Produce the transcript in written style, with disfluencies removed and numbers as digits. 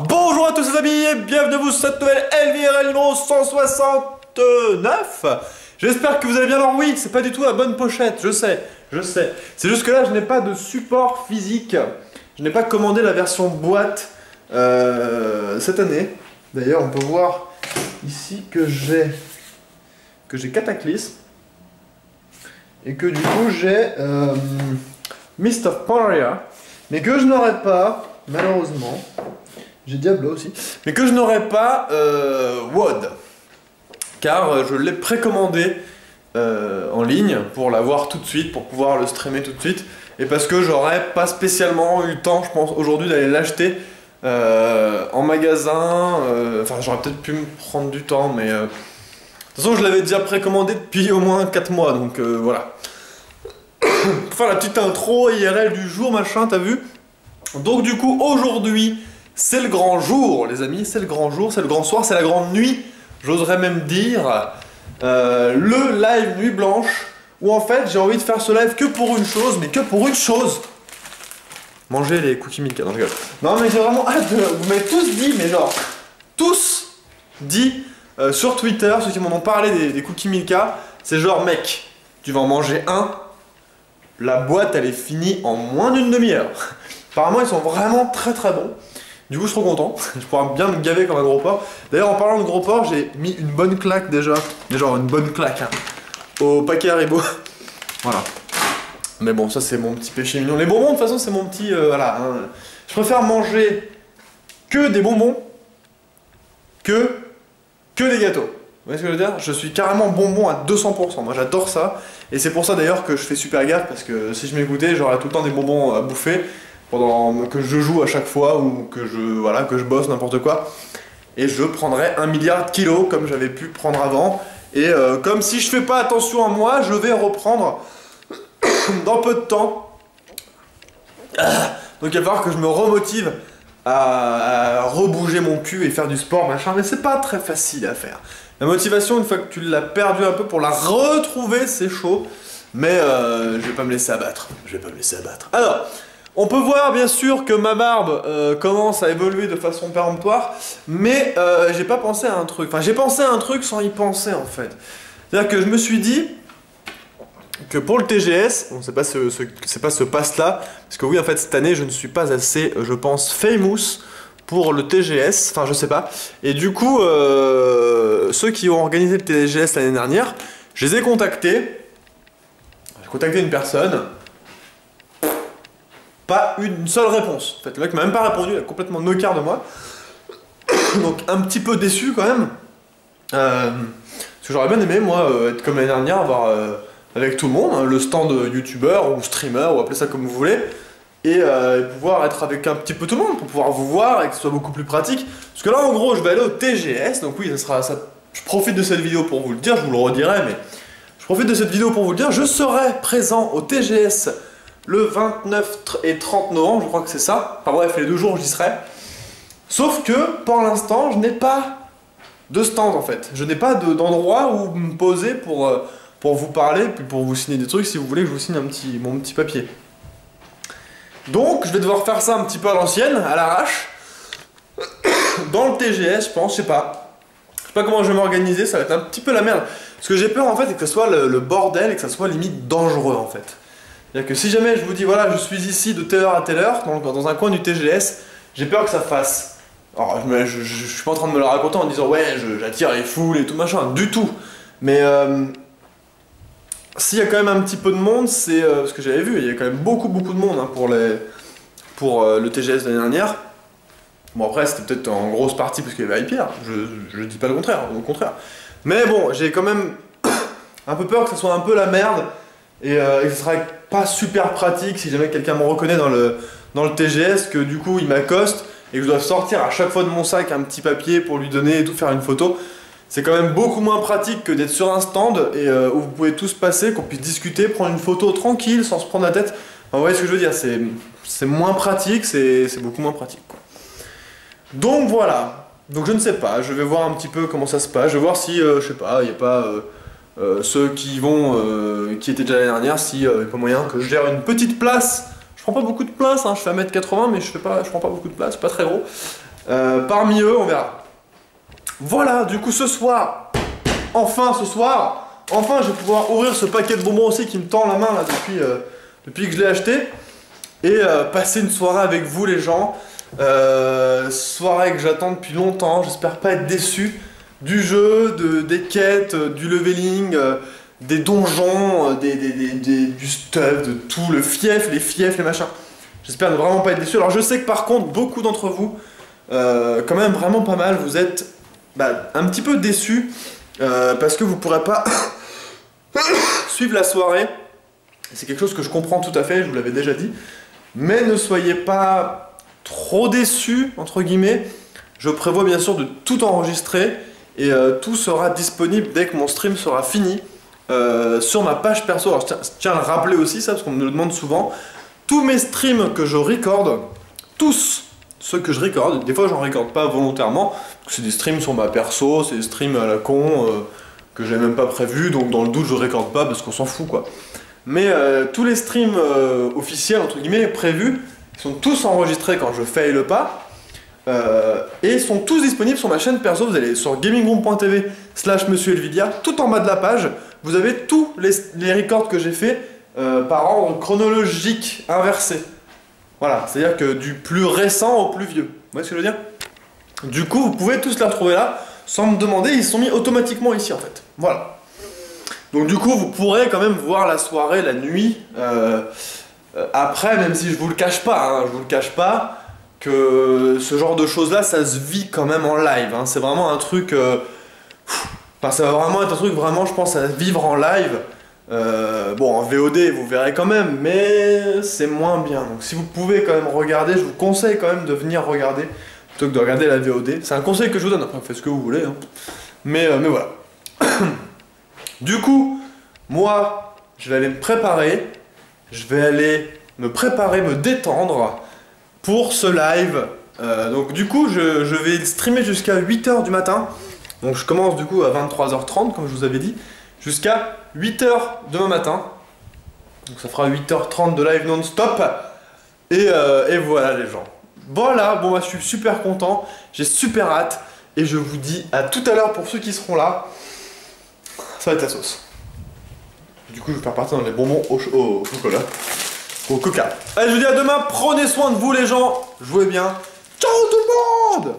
Bonjour à tous les amis et bienvenue à vous sur cette nouvelle LVRL numéro 169. J'espère que vous allez bien. Alors oui, c'est pas du tout la bonne pochette, je sais. C'est juste que là, je n'ai pas de support physique. Je n'ai pas commandé la version boîte cette année. D'ailleurs, on peut voir ici que j'ai Cataclysm et que du coup j'ai Mist of Pandaria, mais que je n'aurai pas, malheureusement, j'ai Diablo aussi, mais que je n'aurai pas WoD, car je l'ai précommandé en ligne pour l'avoir tout de suite, pour pouvoir le streamer tout de suite, et parce que j'aurais pas spécialement eu le temps, je pense, aujourd'hui d'aller l'acheter en magasin, enfin j'aurais peut-être pu me prendre du temps, mais de toute façon je l'avais déjà précommandé depuis au moins 4 mois, donc voilà. Pour faire la petite intro IRL du jour, machin, t'as vu? Donc du coup, aujourd'hui, c'est le grand jour, les amis, c'est le grand jour, c'est le grand soir, c'est la grande nuit, j'oserais même dire, le live nuit blanche, où en fait, j'ai envie de faire ce live que pour une chose, mais que pour une chose. Manger les cookies Milka, non, je rigole. Non, mais j'ai vraiment hâte de... Vous m'avez tous dit, mais genre, tous dit sur Twitter, ceux qui m'en ont parlé des cookies Milka, c'est genre, mec, tu vas en manger un, la boîte elle est finie en moins d'une demi-heure. Apparemment ils sont vraiment très bons. Du coup je suis trop content. Je pourrais bien me gaver comme un gros porc. D'ailleurs en parlant de gros porc, j'ai mis une bonne claque déjà. Genre une bonne claque hein, au paquet Haribo. Voilà. Mais bon ça c'est mon petit péché mignon. Les bonbons de toute façon c'est mon petit... voilà. Hein. Je préfère manger que des bonbons que des gâteaux. Vous voyez ce que je veux dire? Je suis carrément bonbon à 200%, moi j'adore ça. Et c'est pour ça d'ailleurs que je fais super gaffe, parce que si je m'écoutais, j'aurais tout le temps des bonbons à bouffer pendant que je joue à chaque fois, ou que je bosse, n'importe quoi. Et je prendrais 1 milliard de kilos, comme j'avais pu prendre avant. Et comme si je fais pas attention à moi, je vais reprendre dans peu de temps. Donc il va falloir que je me remotive à rebouger mon cul et faire du sport, machin. Mais c'est pas très facile à faire. La motivation, une fois que tu l'as perdue un peu, pour la retrouver, c'est chaud. Mais je vais pas me laisser abattre. Alors, on peut voir bien sûr que ma barbe commence à évoluer de façon péremptoire. Mais j'ai pas pensé à un truc. Enfin, j'ai pensé à un truc sans y penser en fait. C'est-à-dire que je me suis dit que pour le TGS, bon, c'est pas ce pass-là. Parce que oui, en fait, cette année, je ne suis pas assez, je pense, famous pour le TGS, enfin je sais pas, et du coup ceux qui ont organisé le TGS l'année dernière, je les ai contactés, j'ai contacté une personne, pas une seule réponse, en fait le mec m'a même pas répondu, il a complètement knockard de moi, donc un petit peu déçu quand même, parce que j'aurais bien aimé moi être comme l'année dernière, avoir avec tout le monde, hein, le stand youtubeur ou streamer, ou appelez ça comme vous voulez, et pouvoir être avec un petit peu tout le monde pour pouvoir vous voir et que ce soit beaucoup plus pratique. Parce que là en gros je vais aller au TGS, donc oui ça sera ça. Je profite de cette vidéo pour vous le dire, je vous le redirai, mais je profite de cette vidéo pour vous le dire, je serai présent au TGS le 29 et 30 novembre, je crois que c'est ça. Enfin bref, les 2 jours j'y serai. Sauf que pour l'instant je n'ai pas de stand en fait. Je n'ai pas d'endroit où me poser pour vous parler, puis pour vous signer des trucs si vous voulez que je vous signe mon petit papier. Donc je vais devoir faire ça un petit peu à l'ancienne, à l'arrache, dans le TGS je pense, je sais pas comment je vais m'organiser, ça va être un petit peu la merde. Ce que j'ai peur en fait c'est que ce soit le bordel et que ça soit limite dangereux en fait. C'est-à-dire que si jamais je vous dis voilà je suis ici de telle heure à telle heure, dans un coin du TGS, j'ai peur que ça fasse. Alors je suis pas en train de me le raconter en disant ouais j'attire les foules et tout machin, du tout. Mais s'il y a quand même un petit peu de monde, c'est ce que j'avais vu, il y a quand même beaucoup de monde hein, pour le TGS de l'année dernière. Bon après c'était peut-être en grosse partie parce qu'il y avait Hyper, je dis pas le contraire, au contraire. Mais bon, j'ai quand même un peu peur que ce soit un peu la merde et que ce sera pas super pratique si jamais quelqu'un me reconnaît dans le TGS, que du coup il m'accoste et que je dois sortir à chaque fois de mon sac un petit papier pour lui donner et tout, faire une photo. C'est quand même beaucoup moins pratique que d'être sur un stand et où vous pouvez tous passer, qu'on puisse discuter, prendre une photo tranquille sans se prendre la tête. Enfin, vous voyez ce que je veux dire, c'est moins pratique, c'est beaucoup moins pratique quoi. Donc voilà, donc je ne sais pas, je vais voir un petit peu comment ça se passe, je vais voir si, je sais pas, il n'y a pas ceux qui étaient déjà l'année dernière, si il n'y a pas moyen que je gère une petite place. Je Je prends pas beaucoup de place, hein, je fais 1m80 mais je prends pas beaucoup de place, pas très gros. Parmi eux, on verra. Voilà, du coup ce soir, enfin je vais pouvoir ouvrir ce paquet de bonbons aussi qui me tend la main là depuis que je l'ai acheté. Et passer une soirée avec vous les gens. Soirée que j'attends depuis longtemps, j'espère pas être déçu du jeu, des quêtes, du leveling, des donjons, du stuff, de tout, le fief, les machins. J'espère ne vraiment pas être déçu. Alors je sais que par contre, beaucoup d'entre vous, quand même vraiment pas mal, vous êtes un petit peu déçus parce que vous pourrez pas suivre la soirée. C'est quelque chose que je comprends tout à fait, je vous l'avais déjà dit. Mais ne soyez pas trop déçus, entre guillemets. Je prévois bien sûr de tout enregistrer et tout sera disponible dès que mon stream sera fini sur ma page perso. Alors je tiens à le rappeler aussi ça, parce qu'on me le demande souvent. Tous mes streams que je recorde, tous ceux que je recorde, des fois j'en recorde pas volontairement, c'est des streams sur ma perso, c'est des streams à la con que j'ai même pas prévu, donc dans le doute je recorde pas parce qu'on s'en fout quoi. Mais tous les streams officiels, entre guillemets, prévus, sont tous enregistrés quand je fais le pas. Et sont tous disponibles sur ma chaîne perso. Vous allez sur gamingroom.tv/Monsieur Elvidia, tout en bas de la page, vous avez tous les records que j'ai fait par ordre chronologique inversé. Voilà, c'est-à-dire que du plus récent au plus vieux. Vous voyez ce que je veux dire? Du coup, vous pouvez tous les retrouver là, sans me demander, ils sont mis automatiquement ici en fait. Voilà. Donc du coup, vous pourrez quand même voir la soirée, la nuit, après, même si je vous le cache pas, hein, je vous le cache pas, que ce genre de choses-là, ça se vit quand même en live. Hein. C'est vraiment un truc... Enfin, ça va vraiment être un truc, vraiment, je pense, à vivre en live. Bon, en VOD, vous verrez quand même, mais c'est moins bien. Donc si vous pouvez quand même regarder, je vous conseille quand même de venir regarder, plutôt que de regarder la VOD. C'est un conseil que je vous donne, après, faites ce que vous voulez. Hein. Mais voilà. Du coup, moi, je vais aller me préparer. Je vais aller me préparer, me détendre pour ce live. Donc du coup, je vais streamer jusqu'à 8 h du matin. Donc je commence du coup à 23 h 30, comme je vous avais dit, jusqu'à 8 h demain matin. Donc ça fera 8 h 30 de live non-stop. Et voilà les gens. Voilà, bon bah je suis super content, j'ai super hâte. Et je vous dis à tout à l'heure pour ceux qui seront là. Ça va être la sauce. Du coup, je vais faire partir dans les bonbons au chocolat. Au coca. Allez, je vous dis à demain. Prenez soin de vous, les gens. Jouez bien. Ciao tout le monde!